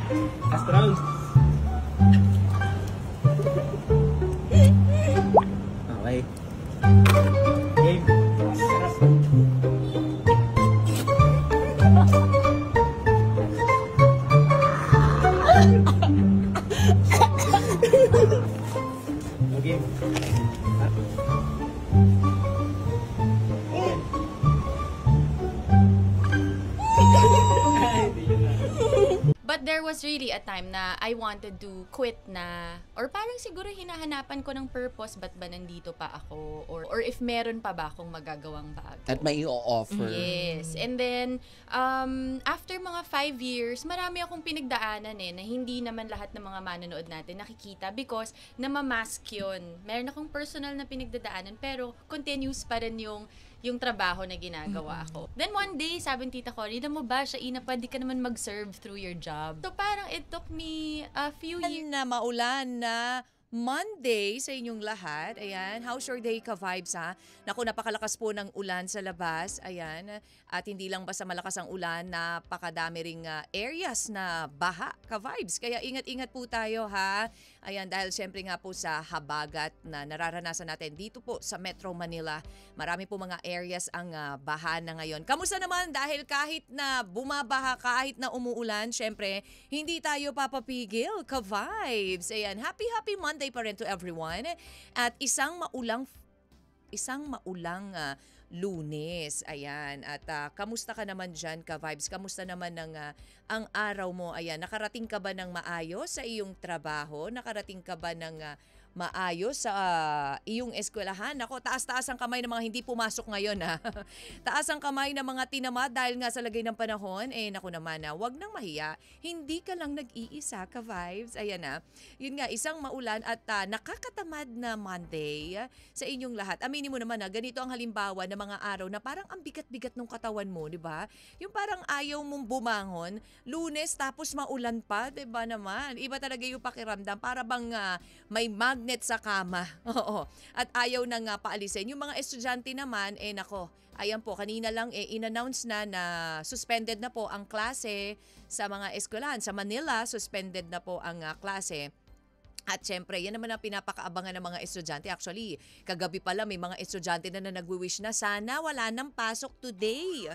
Last round. Okay. Game. Okay. But there was really a time na I wanted to quit na, or parang siguro hinahanapan ko ng purpose, ba't ba nandito pa ako? Or if meron pa ba akong magagawang bago? At may i-offer. Yes. And then, after mga 5 years, marami akong pinagdaanan na hindi naman lahat ng mga manonood natin nakikita because namamask yun. Meron akong personal na pinagdadaanan pero continuous pa rin yung trabaho na ginagawa ko. Then one day, sabi ni Tita Cory, mo ba, Shaina, pwede ka naman mag-serve through your job. So parang it took me a few years. Na maulan na Monday sa inyong lahat. Ayan, how's your day ka-vibes ha? Naku, napakalakas po ng ulan sa labas. Ayan, at hindi lang basta malakas ang ulan, napakadami ring areas na baha ka-vibes. Kaya ingat-ingat po tayo ha. Ayan, dahil syempre nga po sa habagat na nararanasan natin dito po sa Metro Manila. Marami po mga areas ang baha na ngayon. Kamusta naman? Dahil kahit na bumabaha, kahit na umuulan, syempre, hindi tayo papapigil ka-vibes. Ayan, happy Monday pa rin to everyone. At isang maulang Lunes. Ayan. At kamusta ka naman dyan, ka-vibes? Kamusta naman ang araw mo? Ayan. Nakarating ka ba ng maayos sa iyong trabaho? Nakarating ka ba ng maayos sa iyong eskwelahan? Ako, taas-taas ang kamay ng mga hindi pumasok ngayon ha. Taas ang kamay ng mga tinamad dahil nga sa lagay ng panahon. Naku naman wag nang mahiya. Hindi ka lang nag-iisa ka-vibes. Ayan na. Yun nga, isang maulan at nakakatamad na Monday sa inyong lahat. Aminin mo naman ganito ang halimbawa ng mga araw na parang ang bigat-bigat ng katawan mo, di ba? Yung parang ayaw mong bumangon, Lunes tapos maulan pa, di ba naman? Iba talaga yung pakiramdam. Para bang may magnet sa kama. Oo. At ayaw na nga paalisin. Yung mga estudyante naman, nako, ayan po, kanina lang in-announce na suspended na po ang klase sa mga eskwelahan. Sa Manila, suspended na po ang klase. At syempre, yan naman ang pinapakaabangan ng mga estudyante. Actually, kagabi pala may mga estudyante na nag-wish na sana wala nang pasok today.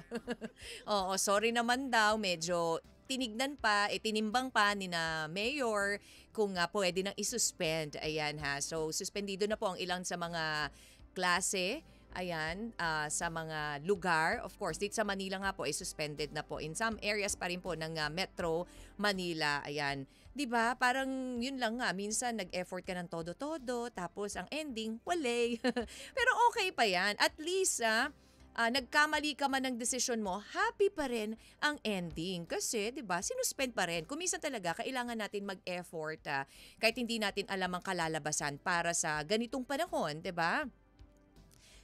Oo, sorry naman daw, medyo tinignan pa, tinimbang pa ni na mayor kung pwede nang isuspend. Ayan ha. So, suspendido na po ang ilang sa mga klase. Ayan, sa mga lugar. Of course, dito sa Manila nga po, suspended na po. In some areas pa rin po ng Metro Manila. Ayan. 'Di ba? Parang yun lang nga. Minsan nag-effort ka ng todo-todo. Tapos ang ending, walay. Pero okay pa yan. At least, nagkamali ka man ng desisyon mo, happy pa rin ang ending. Kasi, 'di ba, sinuspend pa rin. Kung minsan talaga, kailangan natin mag-effort kahit hindi natin alam ang kalalabasan para sa ganitong panahon, 'di ba?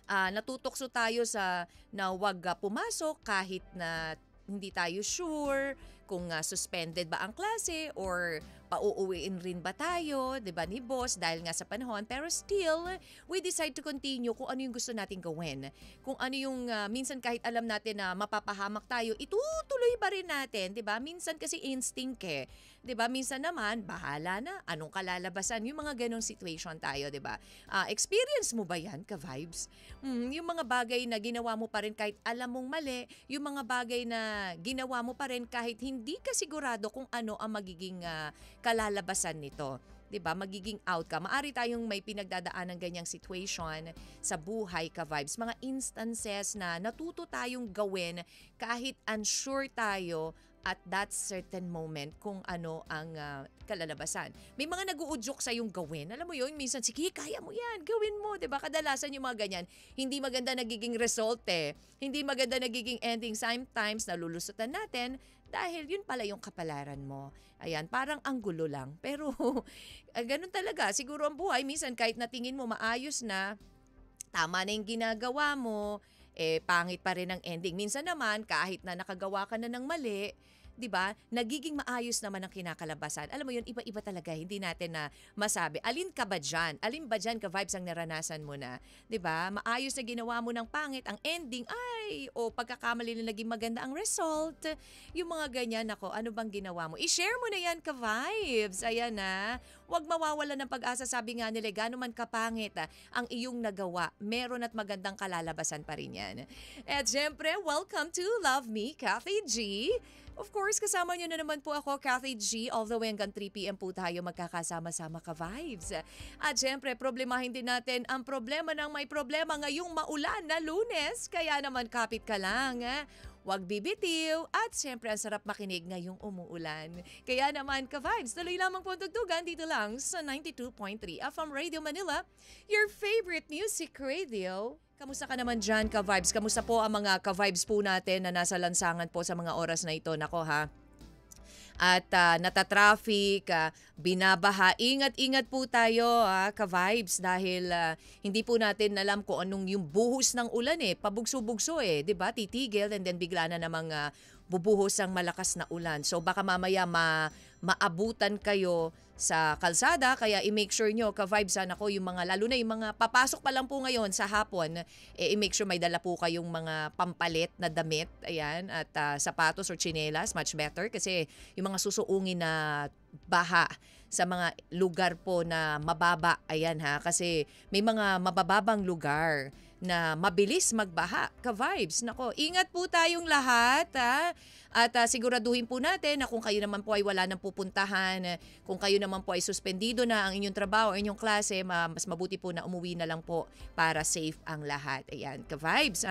Natutokso tayo sa na wag pumasok kahit na hindi tayo sure kung suspended ba ang klase or pauuwiin rin ba tayo, 'di ba, ni boss dahil nga sa panahon. Pero still, we decide to continue kung ano yung gusto nating gawin. Kung ano yung minsan kahit alam natin na mapapahamak tayo, itutuloy pa rin natin, 'di ba? Minsan kasi instinct 'di ba? Minsan naman bahala na, anong kalalabasan, yung mga ganong situation tayo, 'di ba? Experience mo ba 'yan, ka-vibes? Yung mga bagay na ginawa mo pa rin kahit alam mong mali, yung mga bagay na ginawa mo pa rin kahit hindi ka sigurado kung ano ang magiging kalalabasan nito. 'Di ba? Magiging outcome. Maari tayong may pinagdadaan ng ganyang situation sa buhay, ka-vibes. Mga instances na natuto tayong gawin kahit unsure tayo at that certain moment kung ano ang kalalabasan. May mga nag-uudyok sa yung gawin. Alam mo yun, minsan, sige, kaya mo yan, gawin mo. 'Di ba? Kadalasan yung mga ganyan, hindi maganda nagiging result Hindi maganda nagiging ending. Sometimes nalulusutan natin dahil yun pala yung kapalaran mo. Ayan, parang ang gulo lang. Pero ganun talaga. Siguro ang buhay, minsan kahit natingin mo maayos na, tama na yung ginagawa mo, pangit pa rin ang ending. Minsan naman, kahit na nakagawa ka na ng mali, 'di ba, nagiging maayos naman ang kinakalabasan. Alam mo yun, iba-iba talaga, hindi natin na masabi. Alin ka ba dyan? Alin ba dyan ka-vibes ang naranasan mo na? 'Di ba? Maayos na ginawa mo ng pangit, ang ending ay, o pagkakamali na naging maganda ang result. Yung mga ganyan, ako, ano bang ginawa mo? I-share mo na yan ka-vibes. Ayan na. Huwag mawawala ng pag-asa, sabi nga nila, gaano man kapangit ang iyong nagawa, meron at magandang kalalabasan pa rin yan. At syempre, welcome to Love Me, Kathy G. Of course, kasama niyo na naman po ako, Kathy G. All the way hanggang 3 p.m. po tayo magkakasama-sama ka-vibes. At syempre, problemahin din natin ang problema ng may problema ngayong maulan na Lunes. Kaya naman kapit ka lang. Huwag bibitiw at syempre ang sarap makinig ngayong umuulan. Kaya naman ka-vibes, tuloy lamang po ang tugtugan dito lang sa 92.3 FM Radio Manila, your favorite music radio. Kamusta ka naman dyan, ka-vibes? Kamusta po ang mga ka-vibes po natin na nasa lansangan po sa mga oras na ito? Nako ha. At natatraffic, binabaha. Ingat-ingat po tayo, ka-vibes, dahil hindi po natin alam kung anong yung buhos ng ulan pabugso-bugso 'di ba? Titigil and then bigla na namang bubuhos ang malakas na ulan. So baka mamaya maabutan kayo sa kalsada, kaya i-make sure nyo, ka-vibes, ako, yung mga, lalo na yung mga papasok pa lang po ngayon sa hapon, i-make sure may dala po kayong mga pampalit na damit, ayan, at sapatos or tsinelas, much better, kasi yung mga susuungin na baha sa mga lugar po na mababa, ayan kasi may mga mabababang lugar na mabilis magbaha, ka-vibes. Nako, ingat po tayong lahat, at siguraduhin po natin na kung kayo naman po ay wala nang pupuntahan, kung kayo naman po ay suspendido na ang inyong trabaho o inyong klase, mas mabuti po na umuwi na lang po para safe ang lahat. Ayan, ka-vibes,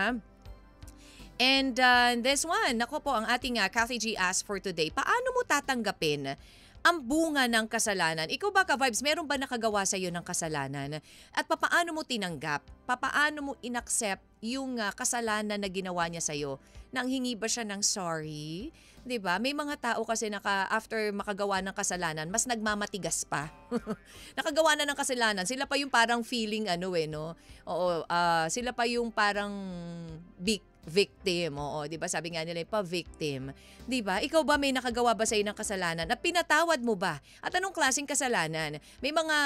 And this one, nako po, ang ating Kathy G asked for today, paano mo tatanggapin ang bunga ng kasalanan? Ikaw ba, ka-vibes, meron ba nakagawa sa iyo ng kasalanan? At papaano mo tinanggap? Papaano mo inaccept yung kasalanan na ginawa niya sa iyo? Nang hingi ba siya ng sorry? 'Di ba? May mga tao kasi after makagawa ng kasalanan, mas nagmamatigas pa. Nakagawa na ng kasalanan, sila pa yung parang feeling no? Oo, sila pa yung parang victim. Oo, 'di ba? Sabi nga nila, pa-victim. 'Di ba? Ikaw ba, may nakagawa ba sa iyo ng kasalanan? At pinatawad mo ba? At anong klaseng kasalanan? May mga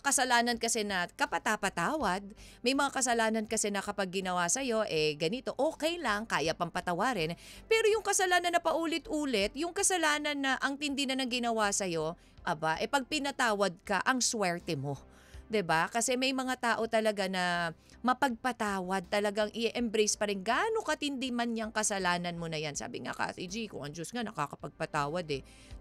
kasalanan kasi na kapatapatawad. May mga kasalanan kasi na kapag ginawa sa iyo, ganito, okay lang, kaya pang patawarin. Pero yung kasalanan na paulit-ulit, yung kasalanan na ang tindi na ng ginawa sa iyo, pag pinatawad ka, ang swerte mo. 'Di ba? Kasi may mga tao talaga na mapagpatawad, talagang i-embrace pa rin gaano katindi man yang kasalanan mo na yan. Sabi nga, Kathy G, kung ang Diyos nga nakakapagpatawad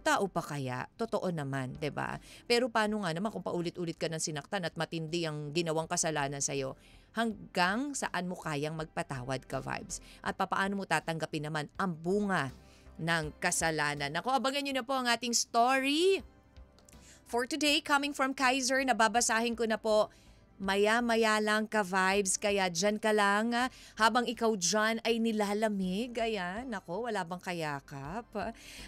tao pa kaya? Totoo naman, 'di ba? Pero paano nga naman kung paulit-ulit ka ng sinaktan at matindi ang ginawang kasalanan sa iyo? Hanggang saan mo kayang magpatawad, ka-vibes? At papaano mo tatanggapin naman ang bunga ng kasalanan? Naku, abangan nyo na po ang ating story for today, coming from Kaiser. Nababasahin ko na po maya-maya lang, ka-vibes, kaya dyan ka lang habang ikaw dyan ay nilalamig. Ayan, nako, wala bang kayakap?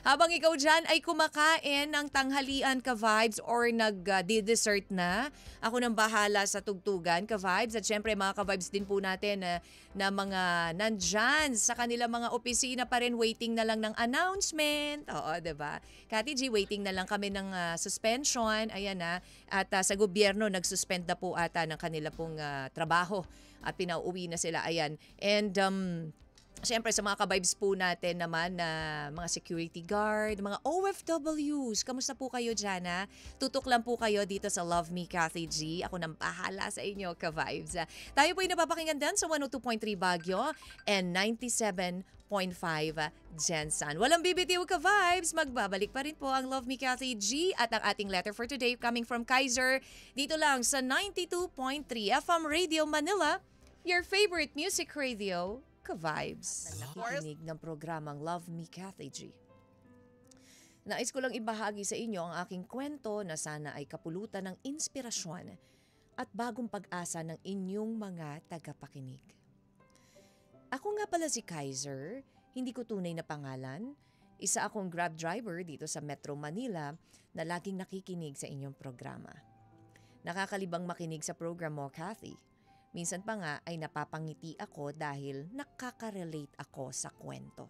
Habang ikaw dyan ay kumakain ng tanghalian, ka-vibes, or nag-dessert na, ako nang bahala sa tugtugan, ka-vibes. At syempre, mga ka-vibes din po natin na mga nandyan sa kanilang mga opisina pa rin, waiting na lang ng announcement. Oo, diba? Kati G, waiting na lang kami ng suspension. Ayan at sa gobyerno, nag-suspend na po ata ng kanila pong trabaho at pinauwi na sila. Ayan. And siyempre sa mga ka-vibes po natin naman na mga security guard, mga OFWs, kamusta po kayo dyan Tutok lang po kayo dito sa Love Me, Kathy G. Ako nang bahala sa inyo, ka-vibes. Tayo po ay napapakinggan din sa 102.3 Baguio and 97.5 Jensen. Walang bibitiw, ka-vibes. Magbabalik pa rin po ang Love Me, Kathy G at ang ating letter for today coming from Kaiser dito lang sa 92.3 FM Radio Manila, your favorite music radio, ka-vibes. Nakikinig ng programang Love Me, Kathy G. Nais ko lang ibahagi sa inyo ang aking kwento na sana ay kapulutan ng inspirasyon at bagong pag-asa ng inyong mga tagapakinig. Ako nga pala si Kaiser, hindi ko tunay na pangalan. Isa akong Grab driver dito sa Metro Manila na laging nakikinig sa inyong programa. Nakakalibang makinig sa program mo, Kathy. Minsan pa nga ay napapangiti ako dahil nakaka-relate ako sa kwento.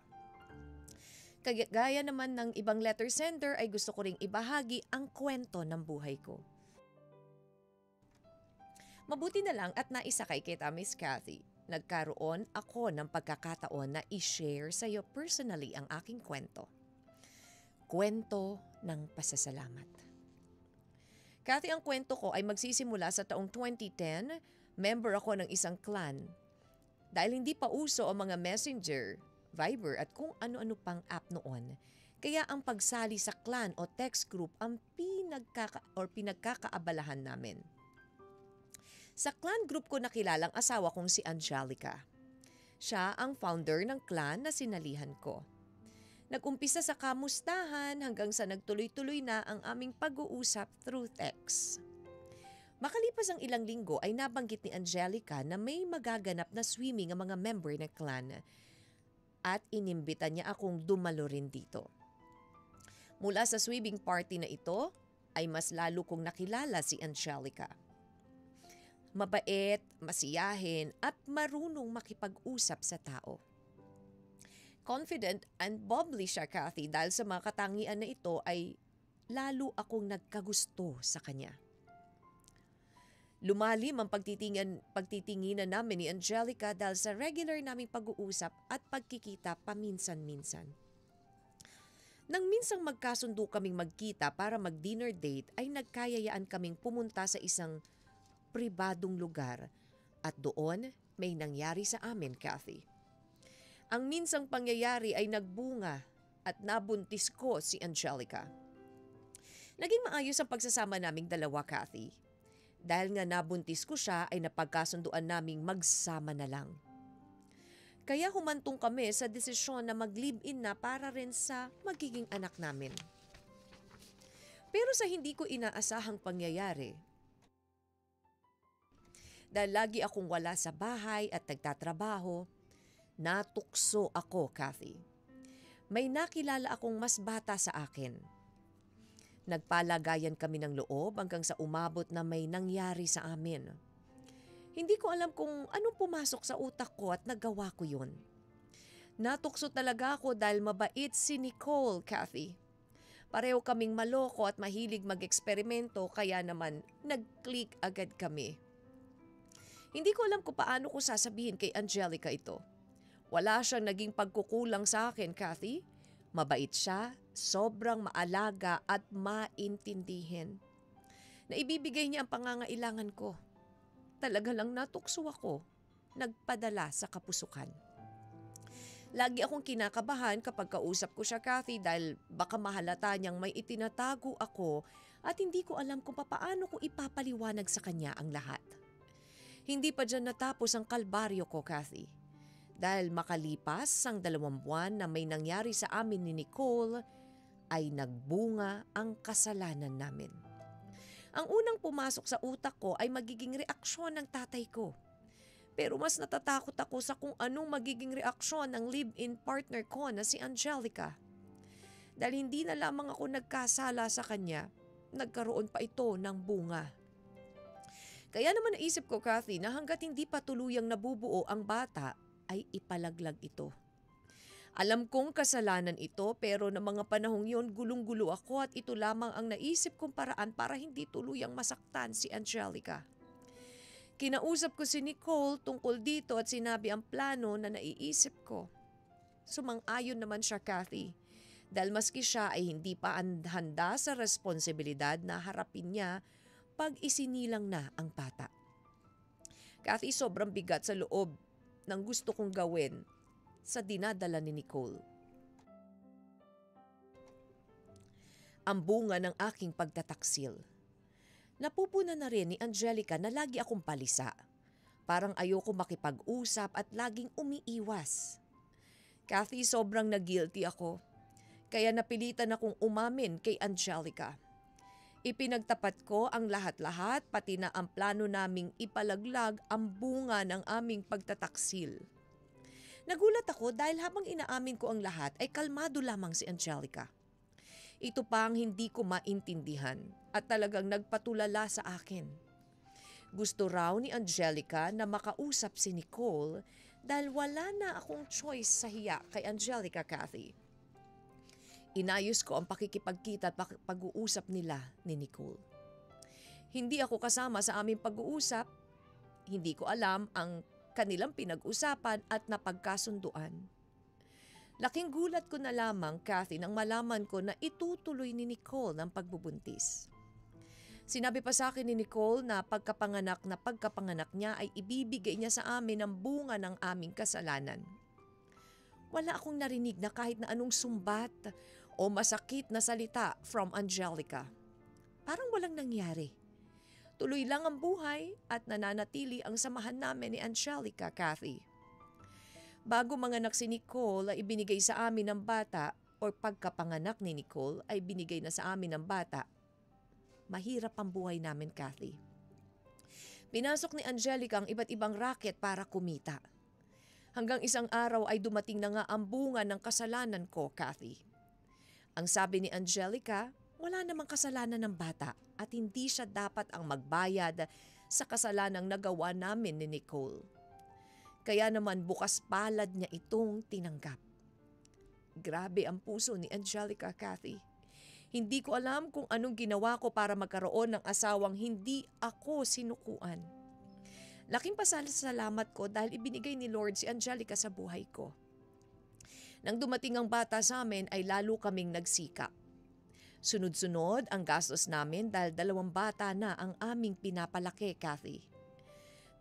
Gaya naman ng ibang letter sender ay gusto ko ring ibahagi ang kwento ng buhay ko. Mabuti na lang at naisakay kita, Miss Cathy. Nagkaroon ako ng pagkakataon na i-share sa iyo personally ang aking kwento. Kwento ng pasasalamat. Cathy, ang kwento ko ay magsisimula sa taong 2010. Member ako ng isang clan. Dahil hindi pa uso ang mga messenger, Viber at kung ano-ano pang app noon, kaya ang pagsali sa clan o text group ang pinagkakaabalahan namin. Sa clan group ko nakilalang asawa kong si Angelica. Siya ang founder ng clan na sinalihan ko. Nag-umpisa sa kamustahan hanggang sa nagtuloy-tuloy na ang aming pag-uusap through text. Makalipas ang ilang linggo ay nabanggit ni Angelica na may magaganap na swimming ang mga member ng clan at inimbita niya akong dumalo rin dito. Mula sa swimming party na ito ay mas lalo kong nakilala si Angelica. Mabait, masiyahin at marunong makipag-usap sa tao. Confident and bubbly siya, Cathy, dahil sa mga katangian na ito ay lalo akong nagkagusto sa kanya. Lumalim ang pagtitinginan namin ni Angelica dahil sa regular naming pag-uusap at pagkikita paminsan-minsan. Nang minsang magkasundo kaming magkita para mag-dinner date ay nagkayayaan kaming pumunta sa isang pribadong lugar at doon may nangyari sa amin, Cathy. Ang minsang pangyayari ay nagbunga at nabuntis ko si Angelica. Naging maayos ang pagsasama naming dalawa, Cathy. Dahil nga nabuntis ko siya ay napagkasunduan naming magsama na lang. Kaya humantong kami sa desisyon na mag-live-in na para rin sa magiging anak namin. Pero sa hindi ko inaasahang pangyayari, dahil lagi akong wala sa bahay at nagtatrabaho, natukso ako, Cathy. May nakilala akong mas bata sa akin. Nagpalagayan kami ng loob hanggang sa umabot na may nangyari sa amin. Hindi ko alam kung anong pumasok sa utak ko at nagawa ko yun. Natukso talaga ako dahil mabait si Nicole, Cathy. Pareho kaming maloko at mahilig mag-eksperimento kaya naman nag-click agad kami. Hindi ko alam kung paano ko sasabihin kay Angelica ito. Wala siyang naging pagkukulang sa akin, Cathy. Mabait siya, sobrang maalaga at maintindihin. Naibibigay niya ang pangangailangan ko. Talaga lang natukso ako, nagpadala sa kapusukan. Lagi akong kinakabahan kapag kausap ko siya, Cathy, dahil baka mahalata niyang may itinatago ako at hindi ko alam kung paano ko ipapaliwanag sa kanya ang lahat. Hindi pa dyan natapos ang kalbaryo ko, Cathy. Dahil makalipas ang 2 buwan na may nangyari sa amin ni Nicole, ay nagbunga ang kasalanan namin. Ang unang pumasok sa utak ko ay magiging reaksyon ng tatay ko. Pero mas natatakot ako sa kung anong magiging reaksyon ng live-in partner ko na si Angelica. Dahil hindi na lamang ako nagkasala sa kanya, nagkaroon pa ito ng bunga. Kaya naman naisip ko, Cathy, na hanggat hindi pa tuluyang nabubuo ang bata, ay ipalaglag ito. Alam kong kasalanan ito pero na mga panahong yon gulong-gulo ako at ito lamang ang naisip kong paraan para hindi tuluyang masaktan si Angelica. Kinausap ko si Nicole tungkol dito at sinabi ang plano na naiisip ko. Sumang-ayon naman siya, Cathy, dahil maski siya ay hindi pa handa sa responsibilidad na harapin niya pag isinilang na ang bata. Cathy, sobrang bigat sa loob ng gusto kong gawin sa dinadala ni Nicole. Ang bunga ng aking pagtataksil. Napupunan na rin ni Angelica na lagi akong palisa. Parang ayoko makipag-usap at laging umiiwas. Cathy, sobrang na-guilty ako. Kaya napilitan akong umamin kay Angelica. Ipinagtapat ko ang lahat-lahat pati na ang plano naming ipalaglag ang bunga ng aming pagtataksil. Nagulat ako dahil habang inaamin ko ang lahat ay kalmado lamang si Angelica. Ito pa ang hindi ko maintindihan at talagang nagpatulala sa akin. Gusto raw ni Angelica na makausap si Nicole dahil wala na akong choice sa hiya kay Angelica, Cathy. Inayos ko ang pakikipagkita at pag-uusap nila ni Nicole. Hindi ako kasama sa aming pag-uusap. Hindi ko alam ang kanilang pinag-usapan at napagkasunduan. Laking gulat ko na lamang, Kathy, nang malaman ko na itutuloy ni Nicole ang pagbubuntis. Sinabi pa sa akin ni Nicole na pagkapanganak niya ay ibibigay niya sa amin ang bunga ng aming kasalanan. Wala akong narinig na kahit na anong sumbat o masakit na salita from Angelica. Parang walang nangyari. Tuloy lang ang buhay at nananatili ang samahan namin ni Angelica, Kathy. Bago manganak si Nicole ay ibinigay sa amin ng bata o pagkapanganak ni Nicole ay binigay na sa amin ng bata. Mahirap ang buhay namin, Kathy. Pinasok ni Angelica ang iba't ibang racket para kumita. Hanggang isang araw ay dumating na nga ang bunga ng kasalanan ko, Kathy. Ang sabi ni Angelica, wala namang kasalanan ng bata at hindi siya dapat ang magbayad sa kasalanang nagawa namin ni Nicole. Kaya naman bukas palad niya itong tinanggap. Grabe ang puso ni Angelica, Kathy. Hindi ko alam kung anong ginawa ko para magkaroon ng asawang hindi ako sinukuan. Laking pasasalamat ko dahil ibinigay ni Lord si Angelica sa buhay ko. Nang dumating ang bata sa amin ay lalo kaming nagsikap. Sunod-sunod ang gastos namin dahil 2 bata na ang aming pinapalaki, Kathy.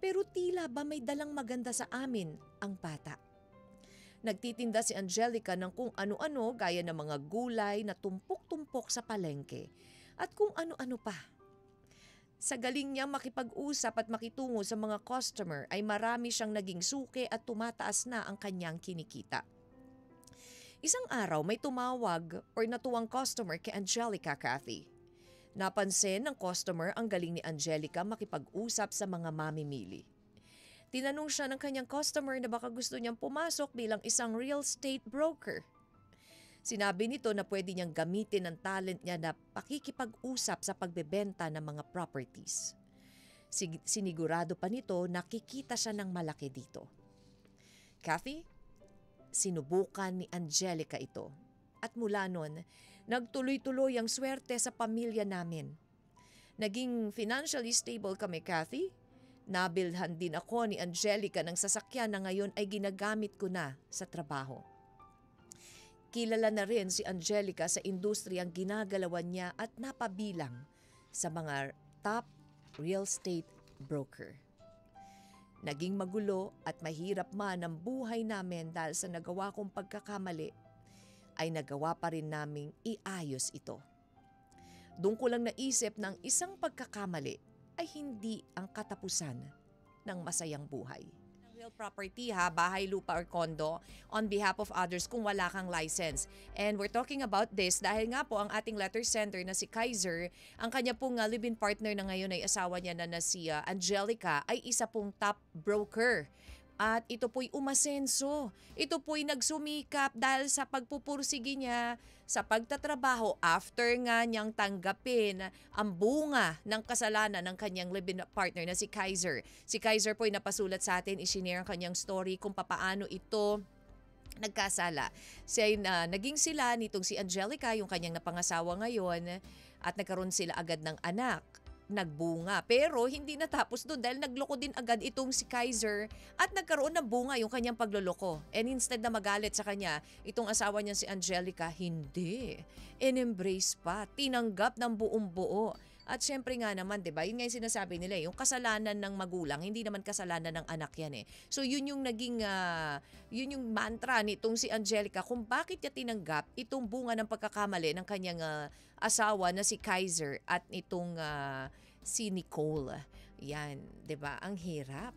Pero tila ba may dalang maganda sa amin ang bata. Nagtitinda si Angelica ng kung ano-ano gaya ng mga gulay na tumpok-tumpok sa palengke at kung ano-ano pa. Sa galing niya makipag-usap at makitungo sa mga customer ay marami siyang naging suki at tumataas na ang kanyang kinikita. Isang araw may tumawag or natuwang customer kay Angelica, Kathy. Napansin ng customer ang galing ni Angelica makipag-usap sa mga mamimili. Tinanong siya ng kanyang customer na baka gusto niyang pumasok bilang isang real estate broker. Sinabi nito na pwede niyang gamitin ang talent niya na pakikipag-usap sa pagbebenta ng mga properties. Sinigurado pa nito na kikita siya ng malaki dito. Kathy, sinubukan ni Angelica ito. At mula noon, nagtuloy-tuloy ang swerte sa pamilya namin. Naging financially stable kami, Kathy. Nabilhan din ako ni Angelica ng sasakyan na ngayon ay ginagamit ko na sa trabaho. Kilala na rin si Angelica sa industriyang ginagalawan niya at napabilang sa mga top real estate broker. Naging magulo at mahirap man ang buhay namin dahil sa nagawa kong pagkakamali, ay nagawa pa rin naming iayos ito. Doon ko lang naisip na ang isang pagkakamali ay hindi ang katapusan ng masayang buhay. Real property bahay, lupa or kondo on behalf of others kung wala kang license. And we're talking about this dahil nga po ang ating letter sender na si Kaiser, ang kanya pong live-in partner na ngayon ay asawa niya na si Angelica ay isa pong top broker. At ito po'y umasenso. Ito po'y nagsumikap dahil sa pagpupursige niya sa pagtatrabaho after nga niyang tanggapin ang bunga ng kasalanan ng kanyang live-in partner na si Kaiser. Si Kaiser po'y napasulat sa atin, isinare ang kanyang story kung papaano ito nagkasala. Naging sila nitong si Angelica, yung kanyang napangasawa ngayon, at nagkaroon sila agad ng anak. Nagbunga. Pero hindi natapos doon dahil nagloko din agad itong si Kaiser at nagkaroon ng bunga yung kanyang pagloloko. And instead na magalit sa kanya, itong asawa niya si Angelica, hindi. In-embrace pa, tinanggap ng buong buo. At syempre nga naman, 'di ba? Yun nga yung sinasabi nila, yung kasalanan ng magulang, hindi naman kasalanan ng anak yan eh. So yun yung naging yun yung mantra nitong si Angelica kung bakit niya tinanggap itong bunga ng pagkakamali ng kanyang asawa na si Kaiser at itong si Nicole. Yan, 'di ba? Ang hirap.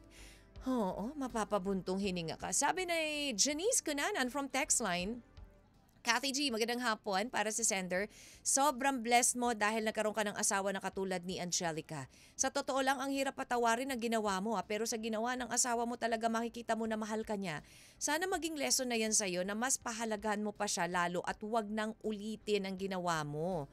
Oo, mapapabuntong hininga ka. Sabi ni Janice Cunanan from Textline, Kathy G, magandang hapon para sa sender. Sobrang blessed mo dahil nagkaroon ka ng asawa na katulad ni Angelica. Sa totoo lang, ang hirap patawarin ang ginawa mo pero sa ginawa ng asawa mo talaga makikita mo na mahal ka niya. Sana maging lesson na yan sa'yo na mas pahalagahan mo pa siya lalo at huwag nang ulitin ang ginawa mo.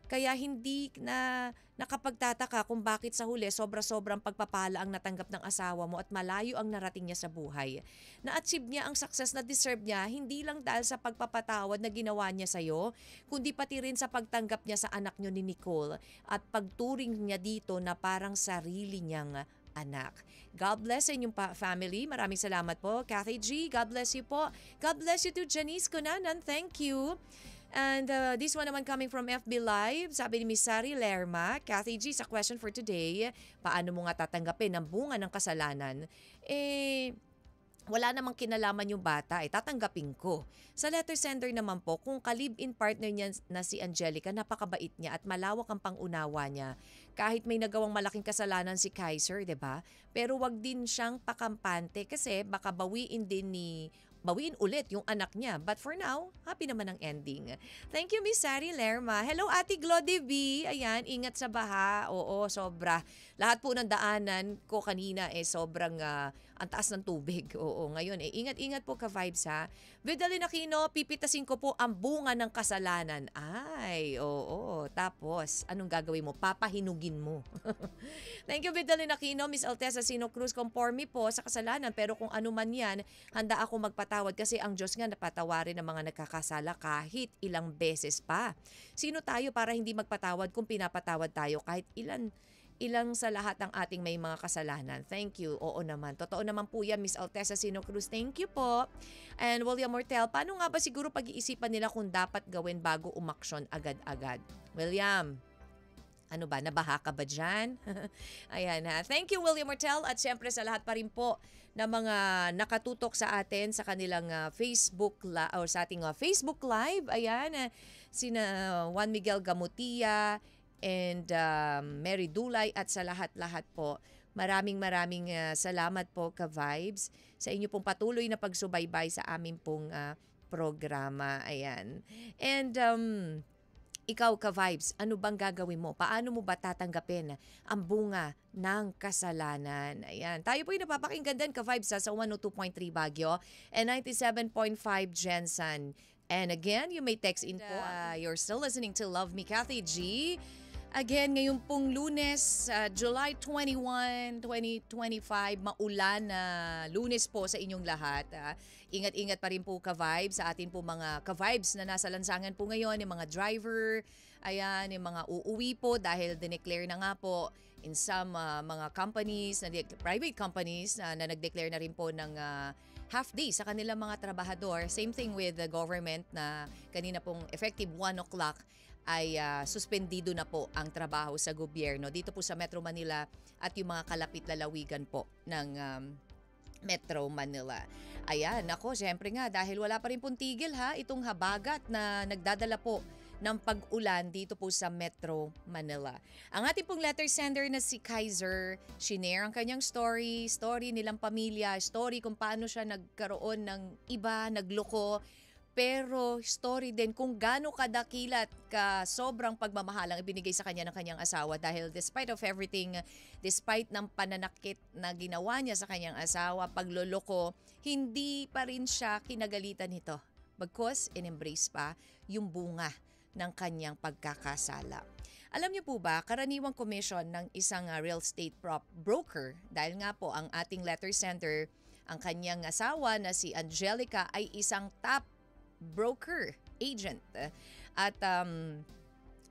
Kaya hindi na nakapagtataka kung bakit sa huli sobra-sobrang pagpapala ang natanggap ng asawa mo at malayo ang narating niya sa buhay. Na-achieve niya ang success na deserve niya hindi lang dahil sa pagpapatawad na ginawa niya sa'yo, kundi pati rin sa pagtanggap niya sa anak niyo ni Nicole at pagturing niya dito na parang sarili niyang anak. God bless sa inyong family. Maraming salamat po, Kathy G. God bless you po. God bless you to Janice Cunanan. Thank you. And this one naman coming from FB Live, sabi ni Miss Sari Lerma, Kathy G, sa question for today, paano mo nga tatanggapin ang bunga ng kasalanan? Wala namang kinalaman yung bata, tatanggapin ko. Sa letter sender naman po, kung ka-live-in partner niya na si Angelica, napakabait niya at malawak ang pangunawa niya. Kahit may nagawang malaking kasalanan si Kaiser, 'di ba? Pero wag din siyang pakampante kasi baka bawiin ulit yung anak niya. But for now, happy naman ang ending. Thank you, Miss Sari Lerma. Hello, Ate Glody B. Ayan, ingat sa baha. Oo, sobra. Lahat po ng daanan ko kanina sobrang ang taas ng tubig. Oo, ngayon ingat-ingat po ka-vibes ha. Vidalin Aquino, pipitasin ko po ang bunga ng kasalanan. Ay, oo. Tapos, anong gagawin mo? Papahinugin mo. Thank you, Vidalin Aquino. Miss Altesa Sino Cruz, conforme po sa kasalanan. Pero kung ano man yan, handa ako magpatawad kasi ang Diyos nga napatawarin ng mga nagkakasala kahit ilang beses pa. Sino tayo para hindi magpatawad kung pinapatawad tayo kahit ilang sa lahat ng ating may mga kasalanan. Thank you. Oo naman. Totoo naman po yan, Miss Altesa Sino Cruz. Thank you po. And William Mortel, paano nga ba siguro pag-iisipan nila kung dapat gawin bago umaksyon agad-agad? William, ano ba? Nabaha ka ba dyan? Ayan ha. Thank you, William Mortel. At syempre sa lahat pa rin po na mga nakatutok sa atin sa kanilang Facebook or sa ating Facebook Live. Ayan, sina Juan Miguel Gamutia and Mary Dulay at sa lahat-lahat po. Maraming salamat po ka-vibes sa inyo pong patuloy na pagsubaybay sa amin pong programa. Ayan. And ikaw ka-vibes, ano bang gagawin mo? Paano mo ba tatanggapin ang bunga ng kasalanan? Ayan. Tayo po yung napapakinggan din ka-vibes sa 102.3 Baguio and 97.5 Jensen. And again, you may text in po. You're still listening to Love Me, Kathy G. Again, ngayon pong Lunes, July 21, 2025, maulan na Lunes po sa inyong lahat. Ingat-ingat pa rin po ka-vibes sa atin po mga ka-vibes na nasa lansangan po ngayon, yung mga driver, ayan, yung mga uuwi po dahil dineclare na nga po in some mga companies, private companies na nag-declare na rin po ng half day sa kanilang mga trabahador. Same thing with the government na kanina pong effective 1 o'clock ay suspendido na po ang trabaho sa gobyerno dito po sa Metro Manila at yung mga kalapit lalawigan po ng Metro Manila. Ayan, ako, syempre nga dahil wala pa rin pong tigil itong habagat na nagdadala po ng pag-ulan dito po sa Metro Manila. Ang ating pong letter sender na si Kaiser, shinare ang kanyang story nilang pamilya, story kung paano siya nagkaroon ng iba, nagloko, pero story din kung gaano kadakilat ka sobrang pagmamahal ang ibinigay sa kanya ng kanyang asawa dahil despite of everything, despite ng pananakit na ginawa niya sa kanyang asawa, pagloloko, hindi pa rin siya kinagalitan nito. Bagkus, in-embrace pa yung bunga ng kanyang pagkakasala. Alam niyo po ba, karaniwang commission ng isang real estate broker, dahil nga po ang ating letter sender, ang kanyang asawa na si Angelica ay isang top broker agent. At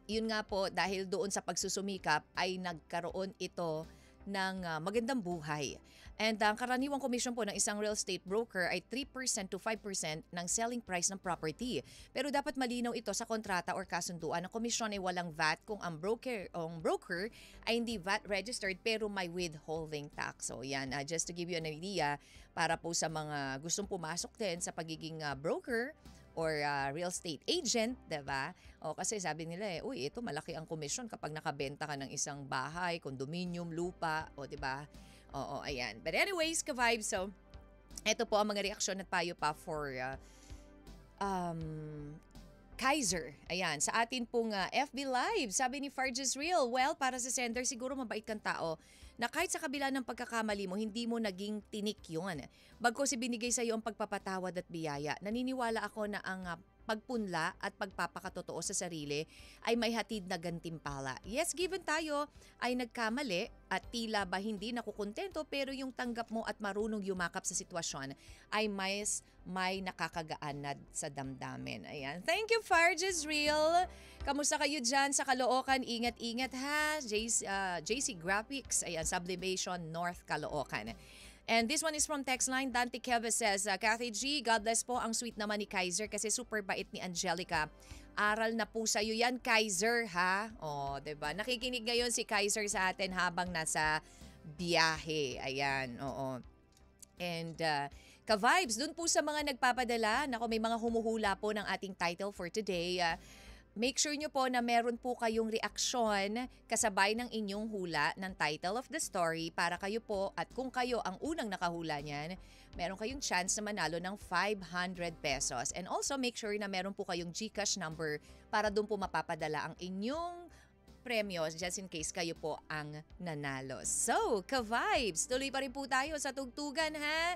yun nga po, dahil doon sa pagsusumikap ay nagkaroon ito ng magandang buhay. And ang karaniwang commission po ng isang real estate broker ay 3% to 5% ng selling price ng property. Pero dapat malinaw ito sa kontrata or kasunduan. Ang komisyon ay walang VAT kung ang broker ay hindi VAT registered pero may withholding tax. So yan, just to give you an idea para po sa mga gustong pumasok din sa pagiging broker or real estate agent, diba? O kasi sabi nila uy, ito malaki ang komisyon kapag nakabenta ka ng isang bahay, condominium, lupa, o diba? Oo, ayan. But anyways, ka-vibes, so ito po ang mga reaksyon at payo pa for Kaiser. Ayan, sa atin pong FB Live, sabi ni Farges Real, well, para sa sender, siguro mabait kang tao na kahit sa kabila ng pagkakamali mo, hindi mo naging tinik yun. Bagkus ibinigay sa iyo ang pagpapatawad at biyaya. Naniniwala ako na ang pagpunla at pagpapakatotoo sa sarili ay may hatid na gantimpala. Yes, given tayo ay nagkamali at tila ba hindi nakukontento, pero yung tanggap mo at marunong yumakap sa sitwasyon ay may nakakagaan sa damdamin. Ayan. Thank you, Fire Jezreel. Kamusta kayo dyan sa Caloocan? Ingat-ingat ha. JC Graphics, ayan, Sublimation North Caloocan. And this one is from text line. Dante Keva says, Kathy G, God bless po. Ang sweet naman ni Kaiser kasi super bait ni Angelica. Aral na po sa'yo yan, Kaiser, ha? O, diba? Nakikinig ngayon si Kaiser sa atin habang nasa biyahe. Ayan, oo. And ka-vibes, dun po sa mga nagpapadala, nako, may mga humuhula po ng ating title for today. Make sure nyo po na meron po kayong reaksyon kasabay ng inyong hula ng title of the story para kayo po, at kung kayo ang unang nakahula niyan, meron kayong chance na manalo ng 500 pesos. And also make sure na meron po kayong GCash number para doon po mapapadala ang inyong premyos just in case kayo po ang nanalo. So, ka-vibes, tuloy pa rin po tayo sa tugtugan, ha?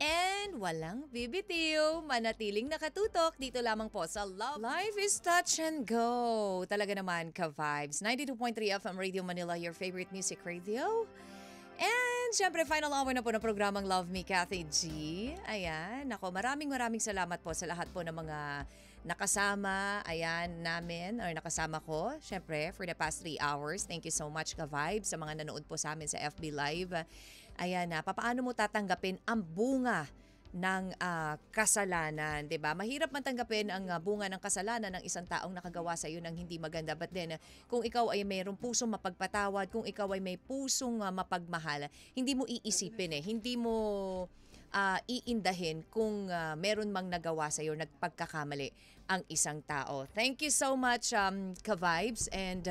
And walang bibitiw, manatiling nakatutok dito lamang po sa Love. Life is touch and go. Talaga naman, ka-vibes. 92.3 FM Radio Manila, your favorite music radio. And syempre, final hour na po ng programang Love Me, Kathy G. Ayan, ako, maraming salamat po sa lahat po ng mga nakasama, ayan, namin, or nakasama ko, syempre, for the past 3 hours. Thank you so much, ka-vibes, sa mga nanood po sa amin sa FB Live. Ayan na, papaano mo tatanggapin ang bunga ng kasalanan, 'di ba? Mahirap man tanggapin ang bunga ng kasalanan ng isang taong nakagawa sa iyo ng hindi maganda. But then, kung ikaw ay mayroong pusong mapagpatawad, kung ikaw ay may pusong mapagmahal, hindi mo iisipin hindi mo iindahin kung meron mang nagawa sa iyo, nagpagkakamali ang isang tao. Thank you so much, ka-vibes, and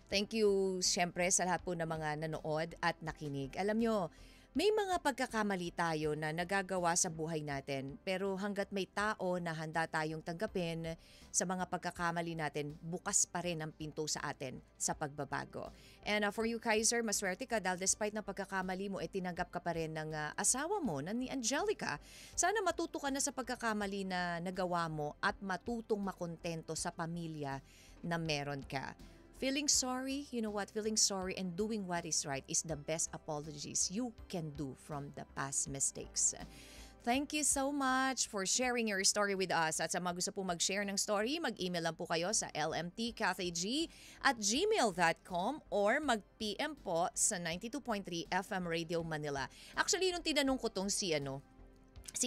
thank you syempre sa lahat po ng mga nanood at nakinig. Alam nyo, may mga pagkakamali tayo na nagagawa sa buhay natin, pero hanggat may tao na handa tayong tanggapin sa mga pagkakamali natin, bukas pa rin ang pinto sa atin sa pagbabago. And for you, Kaiser, maswerte ka dahil despite ng pagkakamali mo, tinanggap ka pa rin ng asawa mo, na ni Angelica. Sana matuto ka na sa pagkakamali na nagawa mo at matutong makontento sa pamilya na meron ka. Feeling sorry, you know what? Feeling sorry and doing what is right is the best apologies you can do from the past mistakes. Thank you so much for sharing your story with us. At sa mga gusto po mag-share ng story, mag-email lang po kayo sa lmtkathyg@gmail.com or mag-PM po sa 92.3 FM Radio Manila. Actually, nung tinanong ko tong si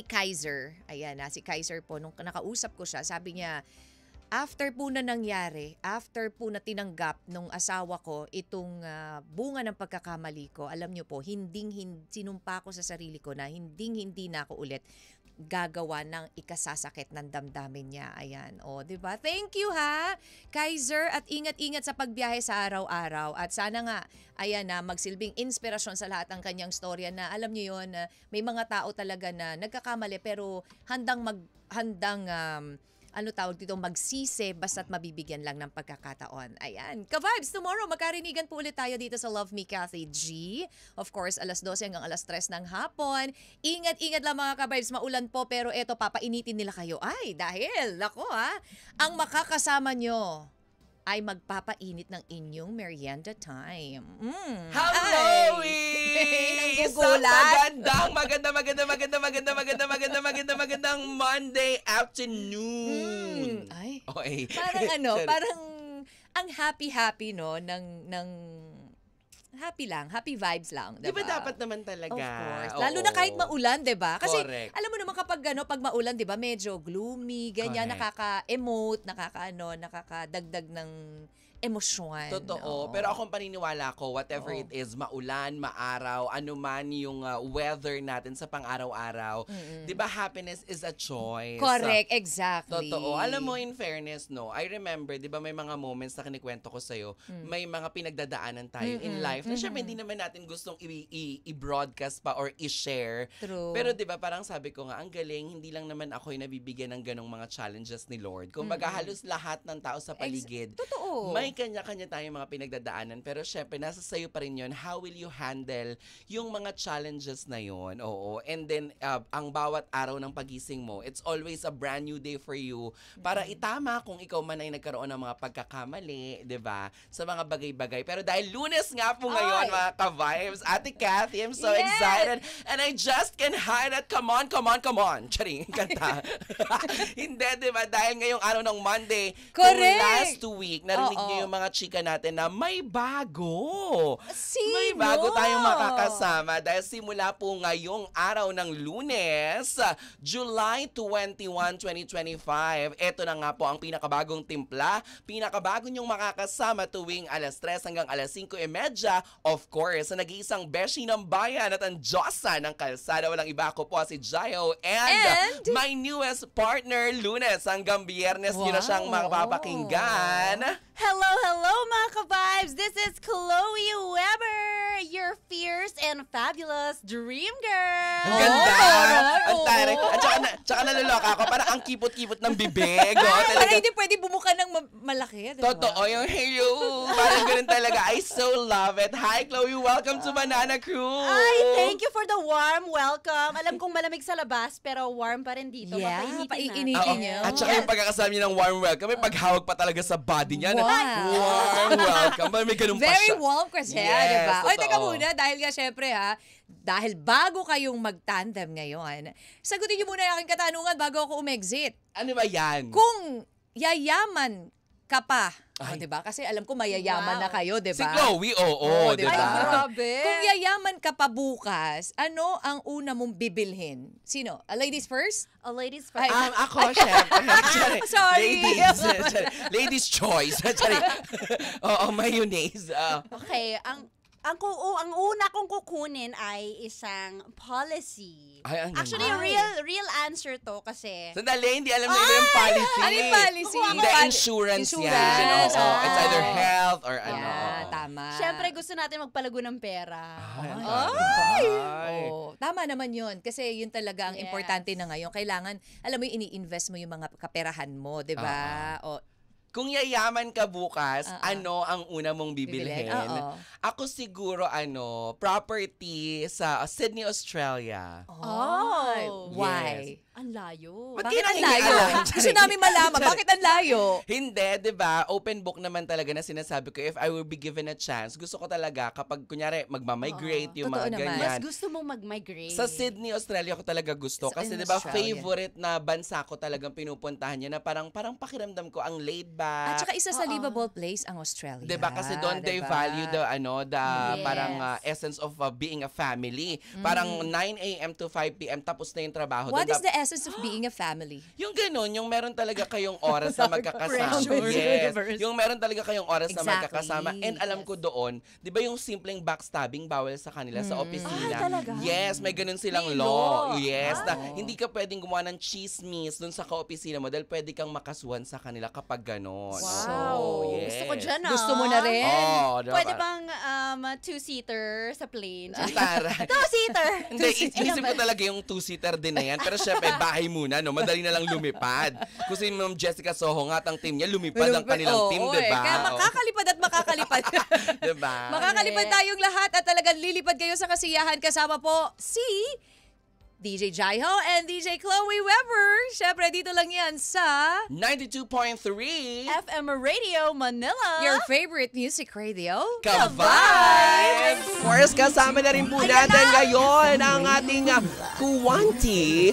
Kaiser, ayan si Kaiser po, nung nakausap ko siya, sabi niya, after po na nangyari, after po na tinanggap nung asawa ko itong bunga ng pagkakamali ko, alam niyo po, sinumpa ko sa sarili ko na hindi na ako ulit gagawa ng ikasasakit ng damdamin niya. Ayan, di ba? Thank you ha, Kaiser, at ingat-ingat sa pagbiyahe sa araw-araw. At sana nga, ayan magsilbing inspirasyon sa lahat ng kanyang storya na alam niyo yon, may mga tao talaga na nagkakamali pero handang magsisi basta't mabibigyan lang ng pagkakataon. Ayan. Ka-vibes, tomorrow magkarinigan po ulit tayo dito sa Love Me, Kathy G. Of course, alas 12 hanggang alas 3 ng hapon. Ingat-ingat lang mga ka-vibes, maulan po pero eto, papainitin nila kayo. Ay, dahil, ang makakasama nyo ay magpapainit ng inyong merienda time. Hello! Isang Nanggugulat. magandang Monday afternoon. Ay, Okay. parang ang happy-happy ng happy vibes lang, Di diba? ba dapat naman talaga? Of course. Oo. Lalo na kahit maulan, 'di ba? Kasi Correct. alam mo naman kapag pag maulan, 'di ba, medyo gloomy, ganyan, Correct. nakaka-emote, nakakadagdag ng emosyon. Totoo. Oo. Pero akong paniniwala ko, whatever Oo. it is, maulan, maaraw, anuman yung weather natin sa pang-araw-araw, di ba happiness is a choice? Correct, exactly. Totoo. Alam mo, in fairness, no, I remember, di ba may mga moments na kinikwento ko sa'yo, may mga pinagdadaanan tayo in life Na syempre, hindi naman natin gustong i-broadcast pa or i-share. True. Pero 'di ba parang sabi ko nga, ang galing, hindi lang naman ako yung nabibigyan ng ganong mga challenges ni Lord. Kumbaga halos lahat ng tao sa paligid, Totoo. may kanya-kanya tayong mga pinagdadaanan. Pero syempre, nasa sayo pa rin yun. How will you handle yung mga challenges na yun? Oo. And then, ang bawat araw ng pagising mo, it's always a brand new day for you para itama kung ikaw man ay nagkaroon ng mga pagkakamali, 'di ba? Sa mga bagay-bagay. Pero dahil Lunes nga po ngayon, mga ka-vibes, Ate Cathy, I'm so excited. And I just can hide it. Come on, come on, come on. Charing, kanta. Hindi, 'di ba? Dahil ngayong araw ng Monday, kung Correct. last week, narinig Oo. niyo yung mga chika natin na may bago. Sino? May bago tayong makakasama dahil simula po ngayong araw ng Lunes, July 21, 2025. Ito na nga po ang pinakabagong timpla, pinakabago niyong makakasama tuwing alas 3 hanggang alas 5:30. Of course, sa nag-iisang beshi ng bayan at ang Diyosa ng kalsada. Walang iba, ako po si Jayo and my newest partner, Lunes. Hanggang Biyernes niyo na siyang mapapakinggan. Hello, hello mga ka-vibes! This is Chloe Weber, your fierce and fabulous dream girl! Ang ganda! taray, Ang taray. oo. At tsaka naloloka ako. Parang ang kipot-kipot ng bibig. Oh, Para talaga. hindi pwede bumuka ng malaki, di ba? Totoo yung hello. Parang ganun talaga. I so love it. Hi, Chloe. Welcome to Banana Crew. Ay, thank you for the warm welcome. Alam kong malamig sa labas, pero warm pa rin dito. Yeah, Papainitin paiinitin Oo. niyo. At saka yung pagkakasama niya ng warm welcome, may paghawak pa talaga sa body niya. Wow. Warm welcome. May ganun pa Very siya. warm kasi, Yes, di ba? Oy, teka totoo. muna, dahil nga syempre dahil bago kayong mag-tandem ngayon, sagutin niyo muna yung aking katanungan bago ako umexit. Ano ba yan? Kung yayaman ka pa, Ay. di ba? Kasi alam ko mayayaman Wow. na kayo, di Si ba? Chloe, oo, Oo, di diba? ba? Ay, grabe! Kung yayaman ka pa bukas, ano ang una mong bibilhin? Sino? Ladies first? A ladies first. Ay, Ako, syempre. Sorry. Sorry. Ladies. Sorry. Ladies choice. Sorry. Oo, mayonnaise. Okay, ang una kong kukunin ay isang policy. Ay, ang ganda. Actually, real answer to kasi Sandali, hindi alam na yung policy. Ano yung policy? Hindi, insurance yan. Insurance. Oo, it's either health or ano. Yeah, tama. syempre gusto natin magpalago ng pera. Ay. Oo, tama naman yun. Kasi yun talaga ang Yes. importante na ngayon. Kailangan, alam mo, ini-invest mo yung mga kaperahan mo, di ba? O, Kung yayaman ka bukas, ano ang una mong bibilhin? Oo. Ako siguro, property sa Sydney, Australia. Oh, why? Ang layo. Ba't Bakit ang layo? alam? Gusto namin malaman, bakit ang layo? Hindi, di ba? Open book naman talaga na sinasabi ko, if I will be given a chance, gusto ko talaga kapag, kunyari, magmamigrate yung Totoo mga naman. ganyan. Mas gusto mong mag-migrate. Sa Sydney, Australia ko talaga gusto. Sa- Kasi in 'di ba Australia. favorite na bansa ko talagang pinupuntahan niya na parang pakiramdam ko ang laid At back. saka isa sa livable place ang Australia. 'Di ba kasi doon they diba? value the Yes. parang essence of being a family. Parang 9 a.m. to 5 p.m. tapos na yung trabaho. What Doon is the essence of being a family? yung gano'n, yung meron talaga kayong oras na magkakasama. Pressure. Yes. Universe. Yung meron talaga kayong oras na Exactly. magkakasama. And alam ko doon, 'di ba yung simpleng backstabbing bawal sa kanila sa opisina? Ah, talaga? Yes, may ganun silang May law. law. Yes, na hindi ka pwedeng gumawa ng chismis doon sa kaopisina mo dahil pwede kang makasuhan sa kanila kapag gano'n. Wow. So, yes. Gusto ko dyan, Gusto mo na rin? Oh, diba? Pwede bang two-seater sa plane? Tara. Two-seater! Hindi, inisip ko talaga yung two-seater din na yan. Pero syempre, bahay muna, no? Madali na lang lumipad. Kung si Ma'am Jessica Soho nga, ang team niya, lumipad ang kanilang team, Oo, di ba? Kaya makakalipad at makakalipad. Di ba? Makakalipad tayong lahat at talagang lilipad kayo sa kasiyahan kasama po si DJ Jaiho and DJ Chloe Weber. Syempre, dito lang yan sa 92.3 FM Radio Manila. your favorite music radio. Ka-Vibes! Of course, kasama na rin po natin ngayon ang ating Kuwanti